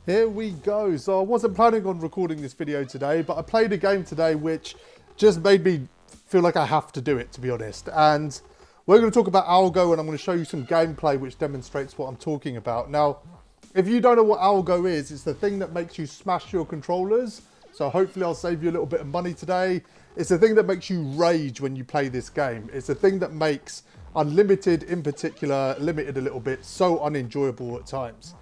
Here we go. So I wasn't planning on recording this video today, but I played a game today which just made me feel like I have to do it, to be honest. And we're going to talk about Algo, and I'm going to show you some gameplay which demonstrates what I'm talking about. Now, if you don't know what Algo is, it's the thing that makes you smash your controllers. So hopefully I'll save you a little bit of money today. It's the thing that makes you rage when you play this game. It's the thing that makes Unlimited, in particular, Limited a little bit, so unenjoyable at times.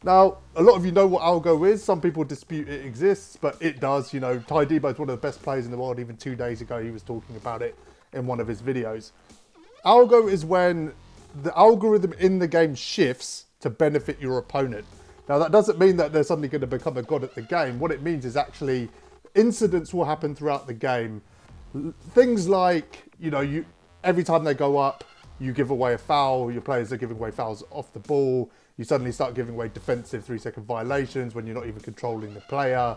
Now, a lot of you know what Algo is. Some people dispute it exists, but it does. You know, Ty Debo is one of the best players in the world. Even 2 days ago, he was talking about it in one of his videos. Algo is when the algorithm in the game shifts to benefit your opponent. Now, that doesn't mean that they're suddenly going to become a god at the game. What it means is actually incidents will happen throughout the game. Things like, you know, every time they go up, you give away a foul. Your players are giving away fouls off the ball. You suddenly start giving away defensive 3-second violations when you're not even controlling the player.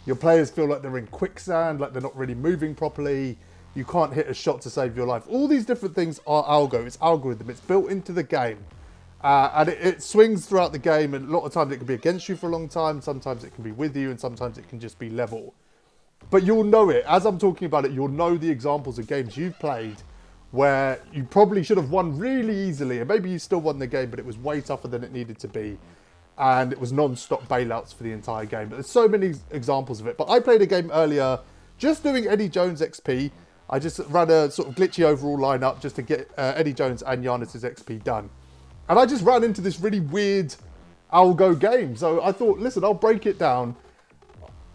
Your players feel like they're in quicksand, like they're not really moving properly. You can't hit a shot to save your life. All these different things are Algo. It's algorithm. It's built into the game. And it swings throughout the game. And a lot of times it can be against you for a long time. Sometimes it can be with you. And sometimes it can just be level. But you'll know it. As I'm talking about it, you'll know the examples of games you've played where you probably should have won really easily, and maybe you still won the game, but it was way tougher than it needed to be, and it was non-stop bailouts for the entire game. But there's so many examples of it. But I played a game earlier just doing Eddie Jones XP. I just ran a sort of glitchy overall lineup just to get Eddie Jones and Giannis's XP done. And I just ran into this really weird Algo game. So I thought, listen, I'll break it down.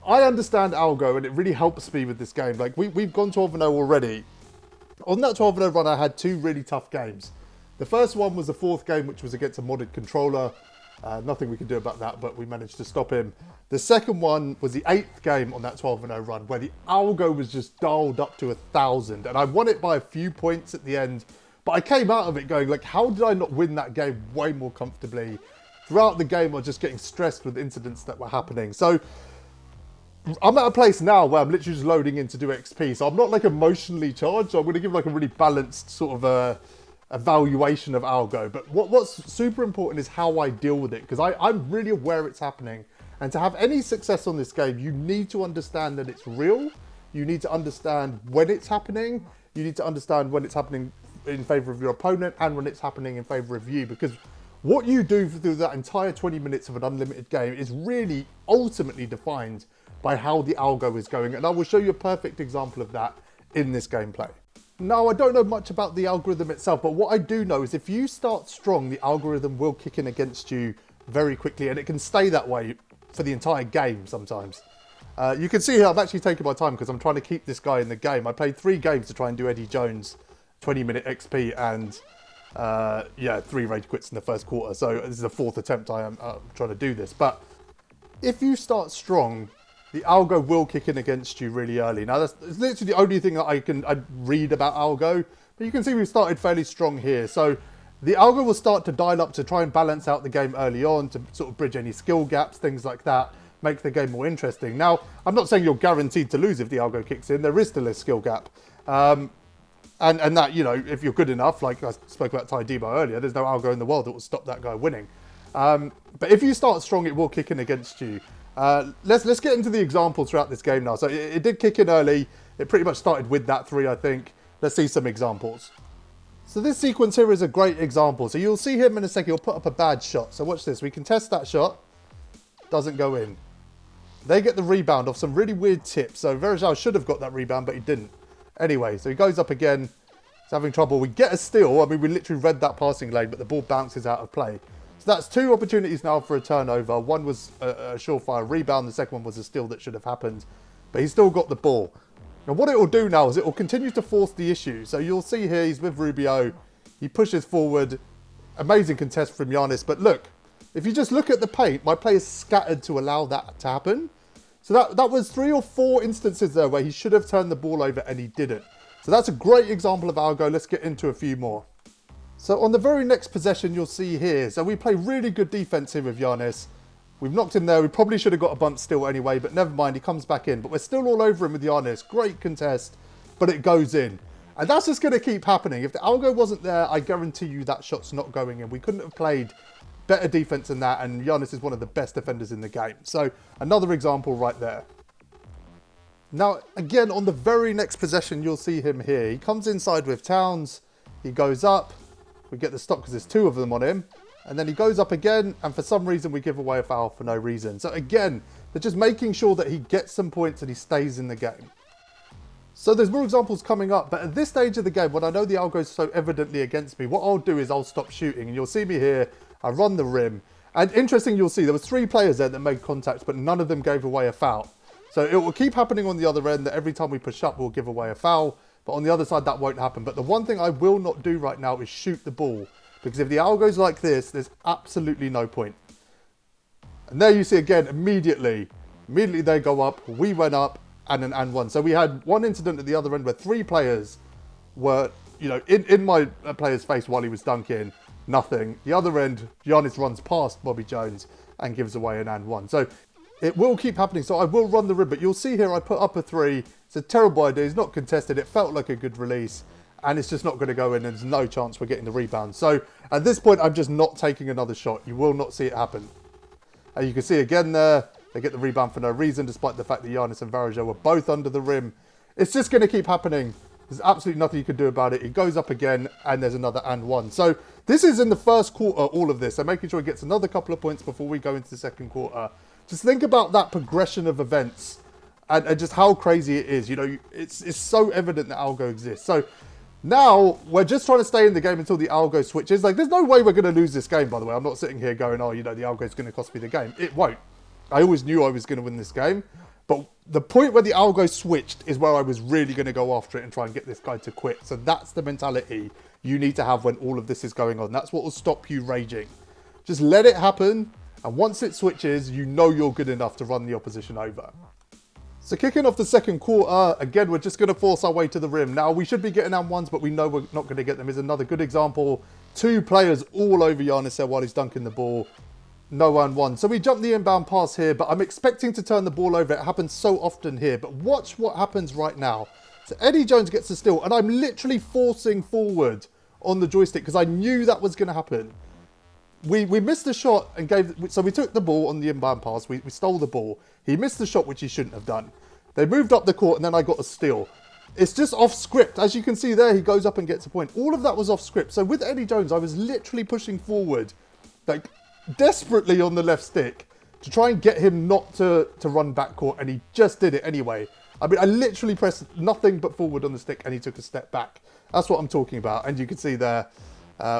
I understand Algo, and it really helps me with this game. Like, we've gone 12-0 already. On that 12-0 run, I had 2 really tough games. The first one was the 4th game, which was against a modded controller. Nothing we could do about that, but we managed to stop him. The second one was the 8th game on that 12-0 run, where the Algo was just dialed up to 1,000. And I won it by a few points at the end. But I came out of it going, like, how did I not win that game way more comfortably? Throughout the game, I was just getting stressed with incidents that were happening. So I'm at a place now where I'm literally just loading in to do XP. So I'm not like emotionally charged. So I'm going to give like a really balanced sort of a evaluation of Algo. But what's super important is how I deal with it. Because I'm really aware it's happening. And to have any success on this game, you need to understand that it's real. You need to understand when it's happening. You need to understand when it's happening in favor of your opponent and when it's happening in favor of you. Because what you do through that entire 20 minutes of an unlimited game is really ultimately defined by how the Algo is going. And I will show you a perfect example of that in this gameplay. Now, I don't know much about the algorithm itself, but what I do know is if you start strong, the algorithm will kick in against you very quickly, and it can stay that way for the entire game sometimes. You can see here, I've actually taken my time because I'm trying to keep this guy in the game. I played 3 games to try and do Eddie Jones 20-minute XP, and yeah, 3 rage quits in the first quarter. So this is the 4th attempt I am trying to do this. But if you start strong, the Algo will kick in against you really early. Now, that's literally the only thing that I read about Algo. But you can see we've started fairly strong here. So the Algo will start to dial up to try and balance out the game early on, to sort of bridge any skill gaps, things like that, make the game more interesting. Now, I'm not saying you're guaranteed to lose if the Algo kicks in. There is still a skill gap. And that, you know, if you're good enough, like I spoke about Ty Debo earlier, there's no Algo in the world that will stop that guy winning. But if you start strong, it will kick in against you. Let's get into the examples throughout this game now. So it did kick in early. It pretty much started with that 3, I think. Let's see some examples. So this sequence here is a great example. So you'll see him in a second. He'll put up a bad shot. So watch this. We can test that shot. Doesn't go in. They get the rebound off some really weird tips. So Verajao should have got that rebound, but he didn't. Anyway, so he goes up again. He's having trouble. We get a steal. I mean, we literally read that passing lane, but the ball bounces out of play. So that's 2 opportunities now for a turnover. One was a surefire rebound. The second one was a steal that should have happened. But he's still got the ball. And what it will do now is it will continue to force the issue. So you'll see here he's with Rubio. He pushes forward. Amazing contest from Giannis. But look, if you just look at the paint, my player's scattered to allow that to happen. So that was 3 or 4 instances there where he should have turned the ball over and he didn't. So that's a great example of Algo. Let's get into a few more. So on the very next possession, you'll see here. So we play really good defense here with Giannis. We've knocked him there. We probably should have got a bump still anyway, but never mind. He comes back in. But we're still all over him with Giannis. Great contest, but it goes in. And that's just going to keep happening. If the Algo wasn't there, I guarantee you that shot's not going in. We couldn't have played better defense than that, and Giannis is one of the best defenders in the game. So another example right there. Now, again, on the very next possession, you'll see him here. He comes inside with Towns. He goes up. We get the stop because there's two of them on him. And then he goes up again, and for some reason, we give away a foul for no reason. So again, they're just making sure that he gets some points and he stays in the game. So there's more examples coming up, but at this stage of the game, when I know the Algo is so evidently against me, what I'll do is I'll stop shooting, and you'll see me here. I run the rim. And interesting, you'll see there was 3 players there that made contact, but none of them gave away a foul. So it will keep happening on the other end that every time we push up, we'll give away a foul. But on the other side, that won't happen. But the one thing I will not do right now is shoot the ball. Because if the Algo's like this, there's absolutely no point. And there you see again, immediately they go up, we went up, and one. So we had one incident at the other end where 3 players were, you know, in my player's face while he was dunking, nothing. The other end, Giannis runs past Bobby Jones and gives away an and one. So it will keep happening. So I will run the rim, but you'll see here I put up a 3. It's a terrible idea. It's not contested. It felt like a good release, and it's just not going to go in, and there's no chance we're getting the rebound. So at this point, I'm just not taking another shot. You will not see it happen. And you can see again there, they get the rebound for no reason, despite the fact that Giannis and Varejao were both under the rim. It's just going to keep happening. There's absolutely nothing you can do about it. It goes up again, and there's another and one. So this is in the first quarter, all of this. So making sure he gets another couple of points before we go into the second quarter. Just think about that progression of events and just how crazy it is. You know, it's so evident that Algo exists. So now we're just trying to stay in the game until the Algo switches. Like, there's no way we're going to lose this game, by the way. I'm not sitting here going, oh, you know, the Algo's going to cost me the game. It won't. I always knew I was going to win this game. But the point where the Algo switched is where I was really going to go after it and try and get this guy to quit. So that's the mentality you need to have when all of this is going on. That's what will stop you raging. Just let it happen. And once it switches, you know you're good enough to run the opposition over. So kicking off the second quarter, again, we're just going to force our way to the rim. Now, we should be getting and ones, but we know we're not going to get them. Is another good example. 2 players all over Giannis there while he's dunking the ball. No and one. So we jump the inbound pass here, but I'm expecting to turn the ball over. It happens so often here. But watch what happens right now. So Eddie Jones gets the steal, and I'm literally forcing forward on the joystick because I knew that was going to happen. We missed the shot and so we took the ball on the inbound pass. We stole the ball. He missed the shot, which he shouldn't have done. They moved up the court, and then I got a steal. It's just off script. As you can see there, he goes up and gets a point. All of that was off script. So with Eddie Jones, I was literally pushing forward, like desperately on the left stick to try and get him not to run backcourt, and he just did it anyway. I mean, I literally pressed nothing but forward on the stick, and he took a step back. That's what I'm talking about. And you can see there,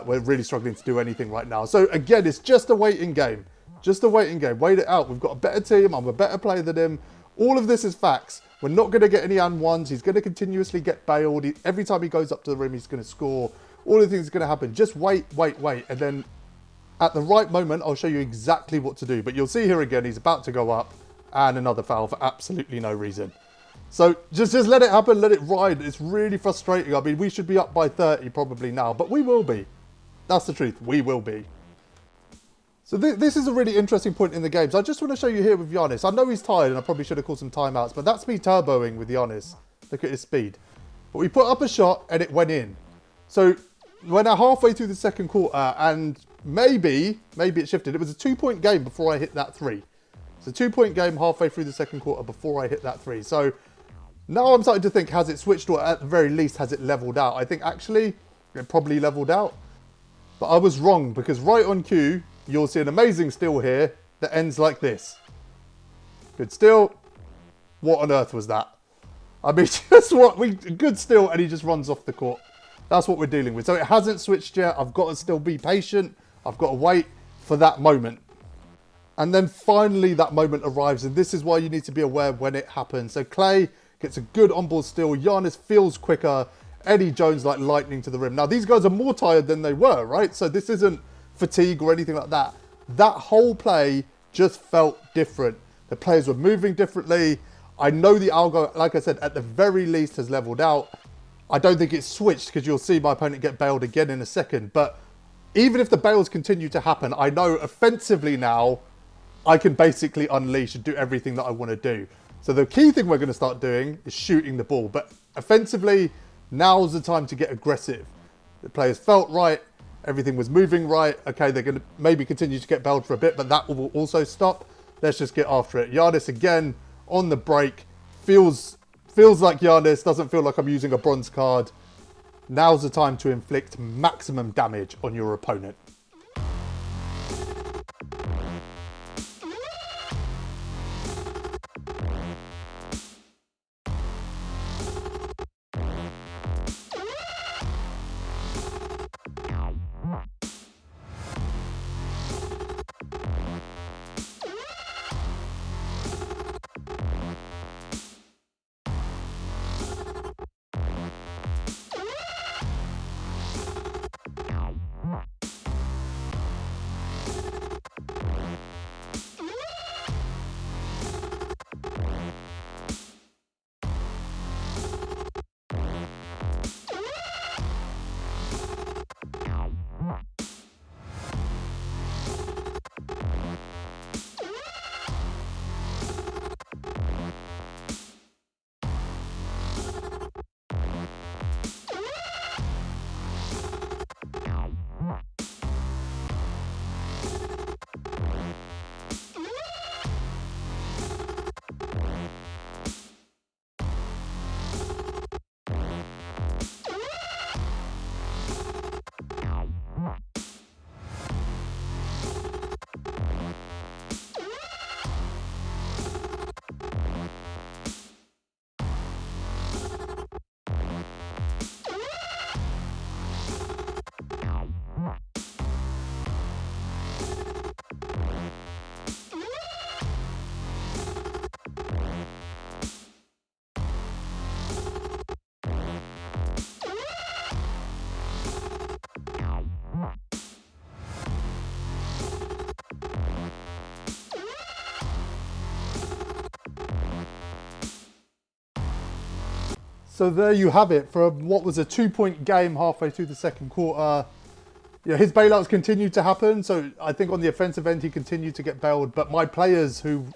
we're really struggling to do anything right now. So again, it's just a waiting game. Just a waiting game. Wait it out. We've got a better team. I'm a better player than him. All of this is facts. We're not going to get any and ones. He's going to continuously get bailed. Every time he goes up to the rim, he's going to score. All of the things are going to happen. Just wait. And then at the right moment, I'll show you exactly what to do. But you'll see here again, he's about to go up, and another foul for absolutely no reason. So just let it happen. Let it ride. It's really frustrating. I mean, we should be up by 30 probably now, but we will be. That's the truth. We will be. So this is a really interesting point in the game. So I just want to show you here with Giannis. I know he's tired, and I probably should have called some timeouts, but that's me turboing with Giannis. Look at his speed. But we put up a shot, and it went in. So we're now halfway through the second quarter, and maybe it shifted. It was a 2-point game before I hit that 3. It's a 2-point game halfway through the second quarter before I hit that 3. So now I'm starting to think, has it switched, or at the very least, has it leveled out? I think actually it probably leveled out. But I was wrong, because right on cue, you'll see an amazing steal here that ends like this. Good steal. What on earth was that? I mean, good steal, and he just runs off the court. That's what we're dealing with. So it hasn't switched yet. I've got to still be patient. I've got to wait for that moment. And then finally that moment arrives, and this is why you need to be aware when it happens. So Clay gets a good on-ball steal. Giannis feels quicker. Eddie Jones like lightning to the rim. Now, these guys are more tired than they were, right? So this isn't fatigue or anything like that. That whole play just felt different. The players were moving differently. I know the Algo, like I said, at the very least has leveled out. I don't think it's switched, because you'll see my opponent get bailed again in a second. But even if the bails continue to happen, I know offensively now, I can basically unleash and do everything that I want to do. So the key thing we're going to start doing is shooting the ball. But offensively, now's the time to get aggressive. The players felt right. everything was moving right. Okay, they're going to maybe continue to get bailed for a bit, but that will also stop. Let's just get after it. Giannis again on the break. Feels like Giannis. Doesn't feel like I'm using a bronze card. Now's the time to inflict maximum damage on your opponent. So there you have it. For what was a 2-point game halfway through the second quarter, yeah, his bailouts continued to happen. So I think on the offensive end, he continued to get bailed. But my players who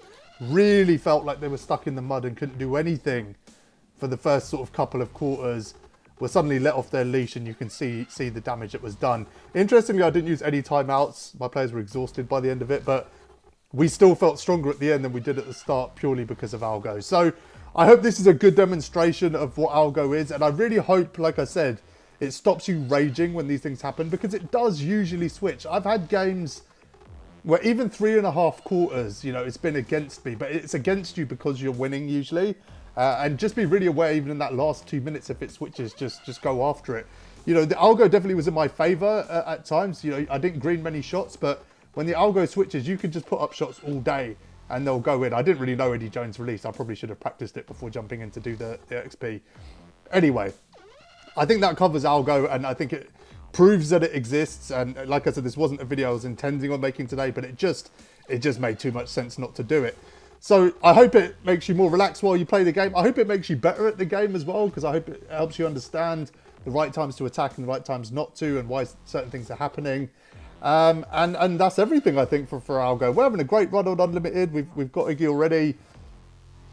really felt like they were stuck in the mud and couldn't do anything for the first sort of couple of quarters were suddenly let off their leash, and you can see the damage that was done. Interestingly, I didn't use any timeouts. My players were exhausted by the end of it, but we still felt stronger at the end than we did at the start purely because of Algo. So I hope this is a good demonstration of what Algo is, and I really hope, like I said, it stops you raging when these things happen, because it does usually switch. I've had games where even 3.5 quarters, you know, it's been against me, but it's against you because you're winning usually. And just be really aware, even in that last 2 minutes, if it switches, just go after it. You know, the Algo definitely was in my favor at times. You know, I didn't green many shots, but when the Algo switches, you can just put up shots all day and they'll go in. I didn't really know Eddie Jones' release. I probably should have practiced it before jumping in to do the XP. Anyway, I think that covers Algo, and I think it proves that it exists. And like I said, this wasn't a video I was intending on making today, but it just made too much sense not to do it. So I hope it makes you more relaxed while you play the game. I hope it makes you better at the game as well, because I hope it helps you understand the right times to attack and the right times not to, and why certain things are happening. And that's everything, I think, for Algo. We're having a great run on Unlimited. We've got Iggy already.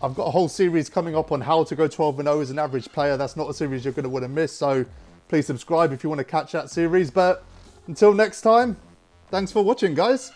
I've got a whole series coming up on how to go 12-0 as an average player. That's not a series you're going to want to miss, so please subscribe if you want to catch that series. But until next time, thanks for watching, guys.